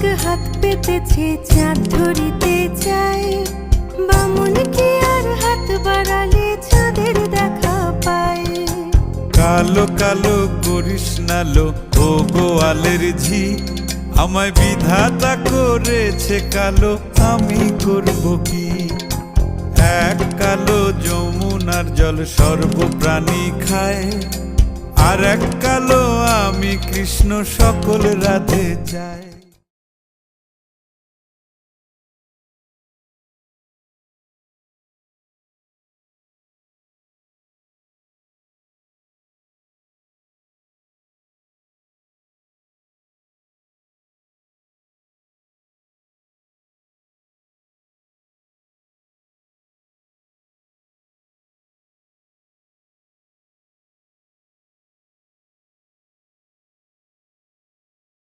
এক হাত পেতেছে চাঁদ ধরিতে চায়, বামুন কি আর হাত বাড়ালে চাঁদের দেখা পায়। কালো কালো করিস নালো ও গোয়ালের ঝি, আমায় বিধাতা করেছে কালো, আমি করব কি? এক কালো যমুনার জল সর্বপ্রাণী খায়, আর এক কালো আমি কৃষ্ণ সকল রাধে যায়।